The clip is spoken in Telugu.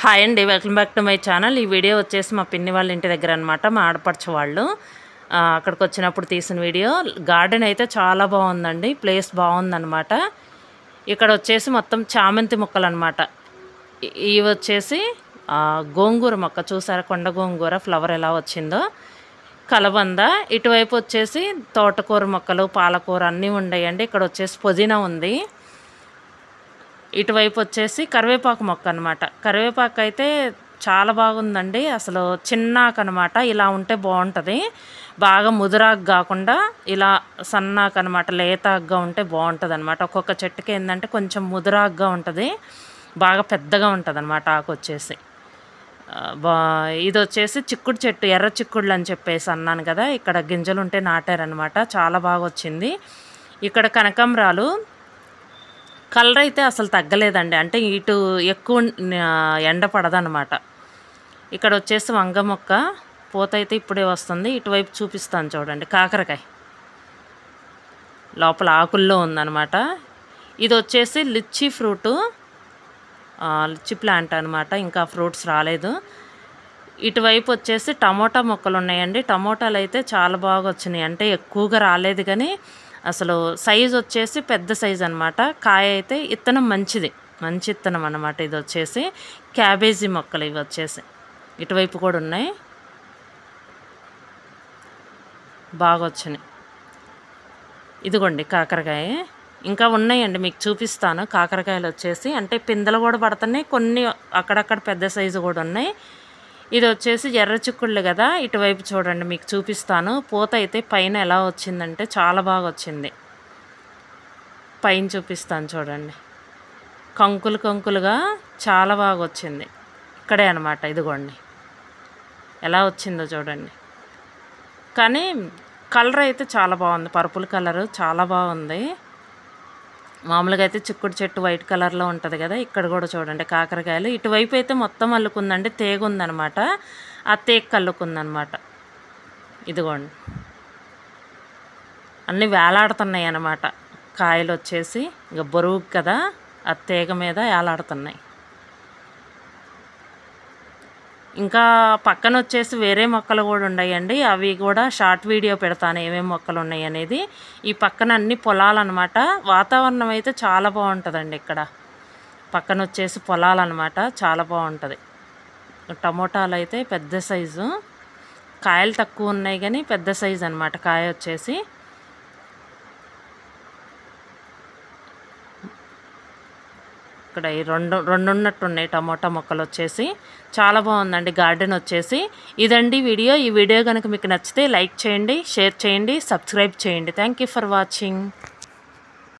హాయ్ అండి, welcome back to my channel. ఈ వీడియో వచ్చేసి మా పిన్ని వాళ్ళ ఇంటి దగ్గర అనమాట. మా ఆడపడుచు వాళ్ళు అక్కడికి వచ్చినప్పుడు తీసిన వీడియో. గార్డెన్ అయితే చాలా బాగుందండి, ప్లేస్ బాగుందన్నమాట. ఇక్కడ వచ్చేసి మొత్తం చామంతి మొక్కలు అనమాట. ఇవి వచ్చేసి గోంగూర మొక్క, చూసారా కొండ గోంగూర ఫ్లవర్ ఎలా వచ్చిందో, కలబంద. ఇటువైపు వచ్చేసి తోటకూర మొక్కలు, పాలకూర అన్నీ ఉన్నాయండి. ఇక్కడ వచ్చేసి పుదీనా ఉంది. ఇటువైపు వచ్చేసి కరివేపాకు మొక్క అనమాట. కరివేపాకు అయితే చాలా బాగుందండి, అసలు చిన్నాకు అనమాట. ఇలా ఉంటే బాగుంటుంది, బాగా ముదురాకు కాకుండా ఇలా సన్నాకు అనమాట, లేతాకుగా ఉంటే బాగుంటుంది అనమాట. ఒక్కొక్క చెట్టుకి ఏంటంటే కొంచెం ముదురాకుగా ఉంటుంది, బాగా పెద్దగా ఉంటుంది అనమాట ఆకు వచ్చేసి. ఇది వచ్చేసి చిక్కుడు చెట్టు, ఎర్ర చిక్కుళ్ళు అని చెప్పేసి అన్నాను కదా, ఇక్కడ గింజలు ఉంటే నాటారనమాట. చాలా బాగా వచ్చింది. ఇక్కడ కనకాంబరాలు కలర్ అయితే అసలు తగ్గలేదండి, అంటే ఇటు ఎక్కువ ఎండ పడదనమాట. ఇక్కడ వచ్చేసి వంగ మొక్క, పూత అయితే ఇప్పుడే వస్తుంది. ఇటువైపు చూపిస్తాను చూడండి, కాకరకాయ లోపల ఆకుల్లో ఉందన్నమాట. ఇది వచ్చేసి లిచ్చీ ఫ్రూటు, లిచ్చీ ప్లాంట్ అనమాట, ఇంకా ఫ్రూట్స్ రాలేదు. ఇటువైపు వచ్చేసి టమోటా మొక్కలు ఉన్నాయండి. టమోటాలు అయితే చాలా బాగా వచ్చినాయి, అంటే ఎక్కువగా రాలేదు కానీ అసలు సైజు వచ్చేసి పెద్ద సైజు అనమాట. కాయ అయితే ఇత్తనం మంచిది, మంచి ఇత్తనం అనమాట. ఇది వచ్చేసి క్యాబేజీ మొక్కలు, ఇవి వచ్చేసి ఇటువైపు కూడా ఉన్నాయి, బాగా వచ్చినాయి. ఇదిగోండి కాకరకాయ, ఇంకా ఉన్నాయండి, మీకు చూపిస్తాను. కాకరకాయలు వచ్చేసి అంటే పిందెలు కూడా పడుతున్నాయి, కొన్ని అక్కడక్కడ పెద్ద సైజు కూడా ఉన్నాయి. ఇది వచ్చేసి ఎర్ర చిక్కుళ్ళు కదా, ఇటువైపు చూడండి మీకు చూపిస్తాను. పూత అయితే పైన ఎలా వచ్చిందంటే చాలా బాగా వచ్చింది. పైన చూపిస్తాను చూడండి, కంకులు కంకులుగా చాలా బాగా వచ్చింది. ఇక్కడే అనమాట, ఇదిగోండి ఎలా వచ్చిందో చూడండి. కానీ కలర్ అయితే చాలా బాగుంది, పర్పుల్ కలరు చాలా బాగుంది. మామూలుగా అయితే చిక్కుడు చెట్టు వైట్ కలర్లో ఉంటుంది కదా, ఇక్కడ కూడా చూడండి కాకరకాయలు. ఇటువైపు అయితే మొత్తం అల్లుకుందండి, తేగ ఉందనమాట, ఆ తేగ అల్లుకుందనమాట. ఇదిగోండి అన్నీ వేలాడుతున్నాయి అన్నమాట కాయలు వచ్చేసి, ఇంకా బరువు కదా ఆ తీగ మీద వేలాడుతున్నాయి. ఇంకా పక్కన వచ్చేసి వేరే మొక్కలు కూడా ఉన్నాయండి, అవి కూడా షార్ట్ వీడియో పెడతాను ఏమేమి మొక్కలు ఉన్నాయి అనేది. ఈ పక్కన అన్ని పొలాలన్నమాట. వాతావరణం అయితే చాలా బాగుంటుందండి ఇక్కడ. పక్కన వచ్చేసి పొలాలన్నమాట, చాలా బాగుంటుంది. టమోటాలు అయితే పెద్ద సైజు, కాయలు తక్కువ ఉన్నాయి కానీ పెద్ద సైజు అనమాట కాయ వచ్చేసి. ఇక్కడ ఈ రెండు ఉన్నట్టున్నాయి టమోటా మొక్కలు వచ్చేసి. చాలా బాగుందండి గార్డెన్ వచ్చేసి. ఇదండి వీడియో. ఈ వీడియో కనుక మీకు నచ్చితే లైక్ చేయండి, షేర్ చేయండి, సబ్స్క్రైబ్ చేయండి. Thank you for watching.